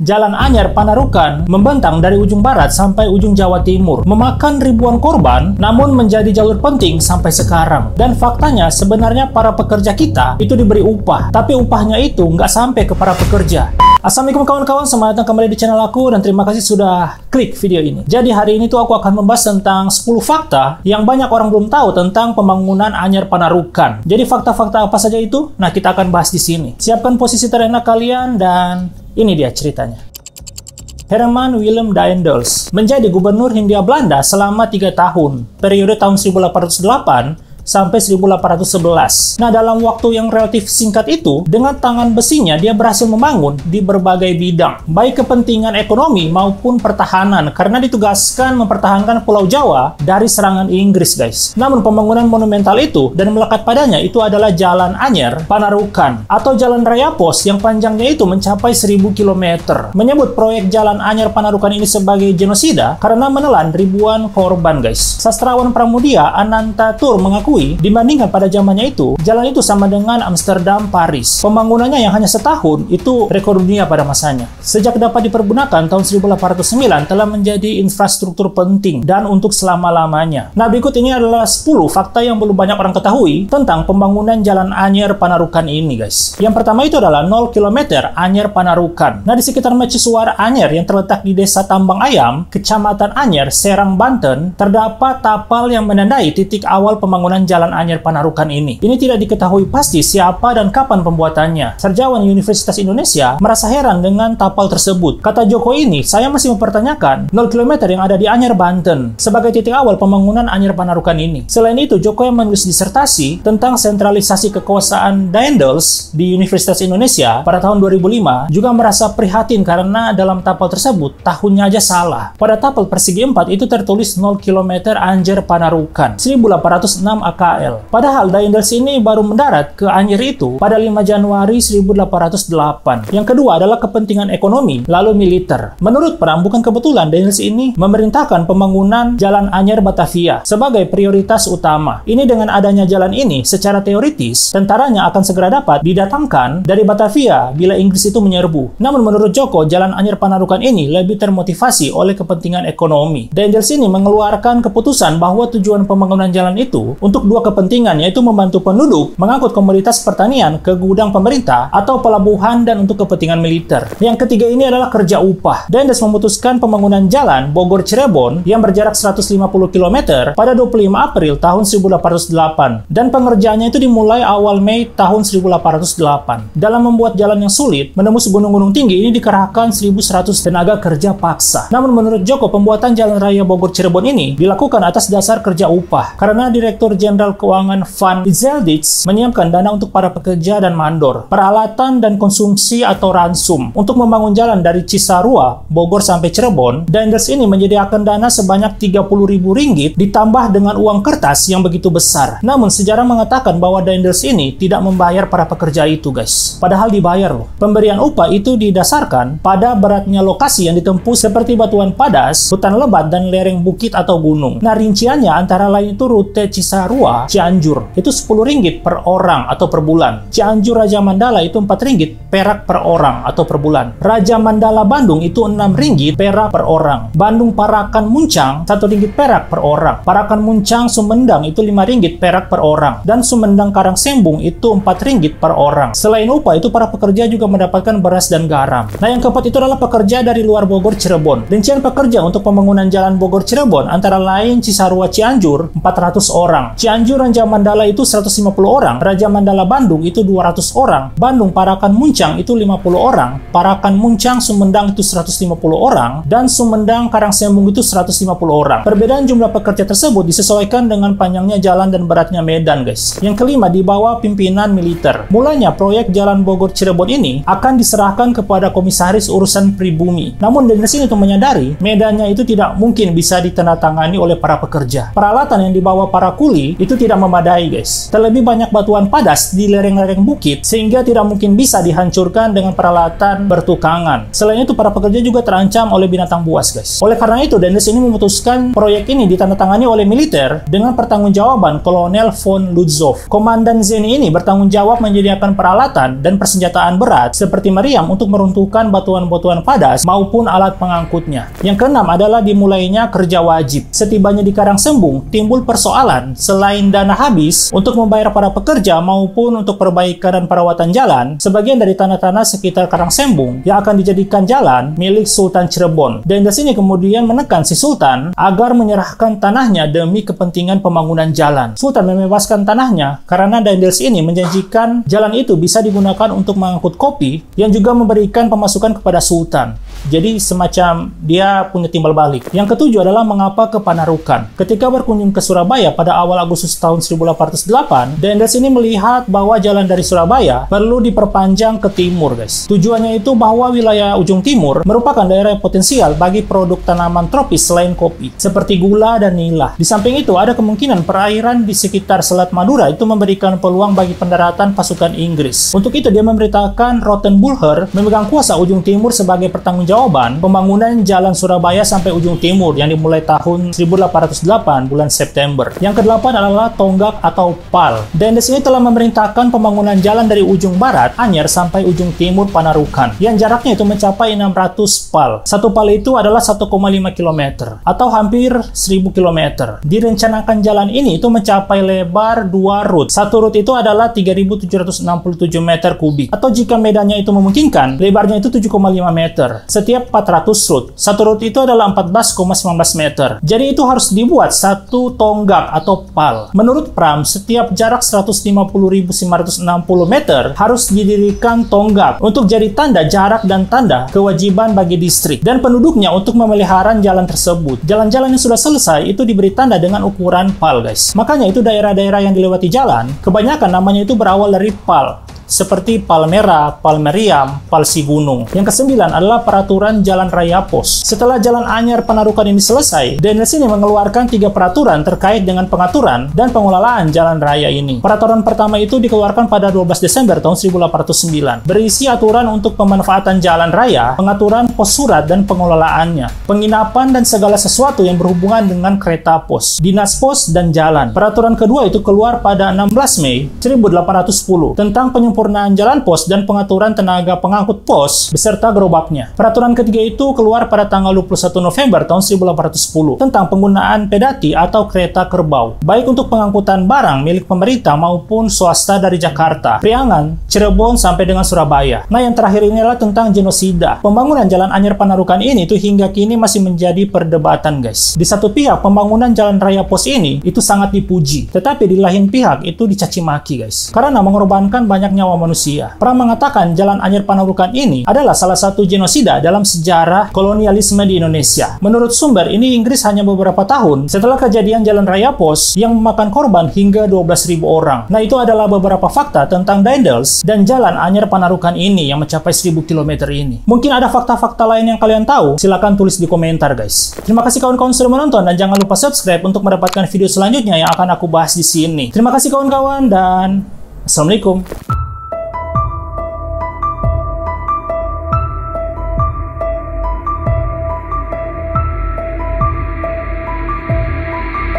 Jalan Anyar Panarukan membentang dari ujung barat sampai ujung Jawa Timur, memakan ribuan korban, namun menjadi jalur penting sampai sekarang. Dan faktanya sebenarnya para pekerja kita itu diberi upah, tapi upahnya itu nggak sampai ke para pekerja. Assalamualaikum kawan-kawan, selamat datang kembali di channel aku dan terima kasih sudah klik video ini. Jadi hari ini tuh aku akan membahas tentang 10 fakta yang banyak orang belum tahu tentang pembangunan Anyar Panarukan. Jadi fakta-fakta apa saja itu? Nah, kita akan bahas di sini. Siapkan posisi terenak kalian dan ini dia ceritanya. Herman Willem Daendels menjadi gubernur Hindia Belanda selama 3 tahun, periode tahun 1808 sampai 1811. Nah, dalam waktu yang relatif singkat itu, dengan tangan besinya dia berhasil membangun di berbagai bidang, baik kepentingan ekonomi maupun pertahanan, karena ditugaskan mempertahankan Pulau Jawa dari serangan Inggris, guys. Namun pembangunan monumental itu dan melekat padanya itu adalah Jalan Anyar Panarukan atau Jalan Raya Pos yang panjangnya itu mencapai 1000 km. Menyebut proyek Jalan Anyar Panarukan ini sebagai genosida karena menelan ribuan korban, guys. Sastrawan Pramudia Ananta Tur mengaku dibandingkan pada zamannya itu, jalan itu sama dengan Amsterdam, Paris. Pembangunannya yang hanya setahun itu rekor dunia pada masanya. Sejak dapat dipergunakan tahun 1809 telah menjadi infrastruktur penting dan untuk selama-lamanya. Nah, berikut ini adalah 10 fakta yang belum banyak orang ketahui tentang pembangunan Jalan Anyar Panarukan ini, guys. Yang pertama itu adalah 0 km Anyar Panarukan. Nah, di sekitar mercusuar Anyar yang terletak di Desa Tambang Ayam, Kecamatan Anyar, Serang, Banten, terdapat tapal yang menandai titik awal pembangunan Jalan Anyar Panarukan ini. Ini tidak diketahui pasti siapa dan kapan pembuatannya. Sarjana Universitas Indonesia merasa heran dengan tapal tersebut. Kata Joko ini, saya masih mempertanyakan 0 km yang ada di Anyar, Banten sebagai titik awal pembangunan Anyar Panarukan ini. Selain itu, Joko yang menulis disertasi tentang sentralisasi kekuasaan Daendels di Universitas Indonesia pada tahun 2005 juga merasa prihatin karena dalam tapal tersebut tahunnya aja salah. Pada tapal persegi 4 itu tertulis 0 km Anyar Panarukan 1806 AKL. Padahal Daendels ini baru mendarat ke Anyar itu pada 5 Januari 1808. Yang kedua adalah kepentingan ekonomi, lalu militer. Menurut Pram, bukan kebetulan Daendels ini memerintahkan pembangunan Jalan Anyar Batavia sebagai prioritas utama. Ini dengan adanya jalan ini, secara teoritis, tentaranya akan segera dapat didatangkan dari Batavia bila Inggris itu menyerbu. Namun menurut Joko, Jalan Anyar Panarukan ini lebih termotivasi oleh kepentingan ekonomi. Daendels ini mengeluarkan keputusan bahwa tujuan pembangunan jalan itu untuk dua kepentingan, yaitu membantu penduduk mengangkut komoditas pertanian ke gudang pemerintah atau pelabuhan dan untuk kepentingan militer. Yang ketiga ini adalah kerja upah. Daendels memutuskan pembangunan jalan Bogor-Cirebon yang berjarak 150 km pada 25 April tahun 1808 dan pengerjaannya itu dimulai awal Mei tahun 1808. Dalam membuat jalan yang sulit menembus gunung-gunung tinggi ini dikerahkan 1100 tenaga kerja paksa. Namun menurut Joko, pembuatan jalan raya Bogor-Cirebon ini dilakukan atas dasar kerja upah karena Direktur Jenderal Keuangan Van Zelditz menyiapkan dana untuk para pekerja dan mandor, peralatan dan konsumsi atau ransum. Untuk membangun jalan dari Cisarua, Bogor sampai Cirebon, Daendels ini menyediakan dana sebanyak 30.000 ringgit ditambah dengan uang kertas yang begitu besar. Namun sejarah mengatakan bahwa Daendels ini tidak membayar para pekerja itu, guys. Padahal dibayar loh. Pemberian upah itu didasarkan pada beratnya lokasi yang ditempuh seperti batuan padas, hutan lebat, dan lereng bukit atau gunung. Nah, rinciannya antara lain itu rute Cisarua Cianjur itu 10 ringgit per orang atau per bulan. Cianjur Raja Mandala itu 4 ringgit perak per orang atau per bulan. Raja Mandala Bandung itu 6 ringgit perak per orang. Bandung Parakan Muncang 1 ringgit perak per orang. Parakan Muncang Sumedang itu 5 ringgit perak per orang. Dan Sumedang Karangsembung itu 4 ringgit per orang. Selain upah itu para pekerja juga mendapatkan beras dan garam. Nah, yang keempat itu adalah pekerja dari luar Bogor Cirebon. Rincian pekerja untuk pembangunan jalan Bogor Cirebon antara lain Cisarua Cianjur 400 orang. Cianjur Raja Mandala itu 150 orang, Raja Mandala Bandung itu 200 orang, Bandung Parakan Muncang itu 50 orang, Parakan Muncang Sumedang itu 150 orang, dan Sumedang Karangsembung itu 150 orang. Perbedaan jumlah pekerja tersebut disesuaikan dengan panjangnya jalan dan beratnya medan, guys. Yang kelima, di bawah pimpinan militer. Mulanya proyek jalan Bogor Cirebon ini akan diserahkan kepada Komisaris Urusan Pribumi. Namun Daendels ini untuk menyadari medannya itu tidak mungkin bisa ditandatangani oleh para pekerja. Peralatan yang dibawa para kuli itu tidak memadai guys. Terlebih banyak batuan padas di lereng-lereng bukit sehingga tidak mungkin bisa dihancurkan dengan peralatan bertukangan. Selain itu para pekerja juga terancam oleh binatang buas guys. Oleh karena itu Daendels ini memutuskan proyek ini ditandatangani oleh militer dengan pertanggungjawaban Kolonel von Lutzow. Komandan Zeni ini bertanggung jawab menyediakan peralatan dan persenjataan berat seperti meriam untuk meruntuhkan batuan-batuan padas maupun alat pengangkutnya. Yang keenam adalah dimulainya kerja wajib. Setibanya di Karangsembung, timbul persoalan selain dana habis untuk membayar para pekerja maupun untuk perbaikan dan perawatan jalan, sebagian dari tanah-tanah sekitar Karangsembung yang akan dijadikan jalan milik Sultan Cirebon. Daendels ini kemudian menekan si Sultan agar menyerahkan tanahnya demi kepentingan pembangunan jalan. Sultan membebaskan tanahnya karena Daendels ini menjanjikan jalan itu bisa digunakan untuk mengangkut kopi yang juga memberikan pemasukan kepada Sultan. Jadi semacam dia punya timbal balik. Yang ketujuh adalah mengapa ke Panarukan. Ketika berkunjung ke Surabaya pada awal Agustus tahun 1808, Daendels ini melihat bahwa jalan dari Surabaya perlu diperpanjang ke timur guys. Tujuannya itu bahwa wilayah ujung timur merupakan daerah yang potensial bagi produk tanaman tropis selain kopi, seperti gula dan nila. Di samping itu ada kemungkinan perairan di sekitar Selat Madura itu memberikan peluang bagi pendaratan pasukan Inggris. Untuk itu dia memberitakan Rottenbucher memegang kuasa ujung timur sebagai pertanggungjawaban pembangunan jalan Surabaya sampai ujung timur yang dimulai tahun 1808 bulan September. Yang kedelapan adalah tonggak atau pal. Daendels ini telah memerintahkan pembangunan jalan dari ujung barat Anyer sampai ujung timur Panarukan yang jaraknya itu mencapai 600 pal. Satu pal itu adalah 1,5 km atau hampir 1000 km. Direncanakan jalan ini itu mencapai lebar 2 rut. Satu rut itu adalah 3767 meter kubik atau jika medannya itu memungkinkan, lebarnya itu 7,5 meter. Setiap 400 rut. Satu rut itu adalah 14,19 meter. Jadi itu harus dibuat satu tonggak atau pal. Menurut Pram, setiap jarak 150.960 meter harus didirikan tonggak untuk jadi tanda jarak dan tanda kewajiban bagi distrik dan penduduknya untuk memelihara jalan tersebut. Jalan-jalan yang sudah selesai itu diberi tanda dengan ukuran pal guys. Makanya itu daerah-daerah yang dilewati jalan, kebanyakan namanya itu berawal dari pal. Seperti Palmera, Palmeriam, Palsi Gunung. Yang kesembilan adalah peraturan Jalan Raya Pos. Setelah Jalan Anyer Panarukan ini selesai, Daendels ini mengeluarkan 3 peraturan terkait dengan pengaturan dan pengelolaan jalan raya ini. Peraturan pertama itu dikeluarkan pada 12 Desember tahun 1809. Berisi aturan untuk pemanfaatan jalan raya, pengaturan pos surat dan pengelolaannya, penginapan dan segala sesuatu yang berhubungan dengan kereta pos, dinas pos dan jalan. Peraturan kedua itu keluar pada 16 Mei 1810 tentang penyempurnaan jalan pos dan pengaturan tenaga pengangkut pos beserta gerobaknya. Peraturan ketiga itu keluar pada tanggal 21 November tahun 1810 tentang penggunaan pedati atau kereta kerbau, baik untuk pengangkutan barang milik pemerintah maupun swasta dari Jakarta, Priangan, Cirebon sampai dengan Surabaya. Nah yang terakhir ini adalah tentang genosida. Pembangunan Jalan Anyer Panarukan ini tuh hingga kini masih menjadi perdebatan guys. Di satu pihak pembangunan jalan raya pos ini itu sangat dipuji, tetapi di lain pihak itu dicaci maki guys, karena mengorbankan banyak nyawa manusia. Pram mengatakan Jalan Anyer Panarukan ini adalah salah satu genosida dalam sejarah kolonialisme di Indonesia. Menurut sumber, ini Inggris hanya beberapa tahun setelah kejadian Jalan Raya Pos yang memakan korban hingga 12.000 orang. Nah, itu adalah beberapa fakta tentang Daendels dan Jalan Anyer Panarukan ini yang mencapai 1000 km ini. Mungkin ada fakta-fakta lain yang kalian tahu? Silahkan tulis di komentar, guys. Terima kasih kawan-kawan sudah menonton dan jangan lupa subscribe untuk mendapatkan video selanjutnya yang akan aku bahas di sini. Terima kasih kawan-kawan dan Assalamualaikum.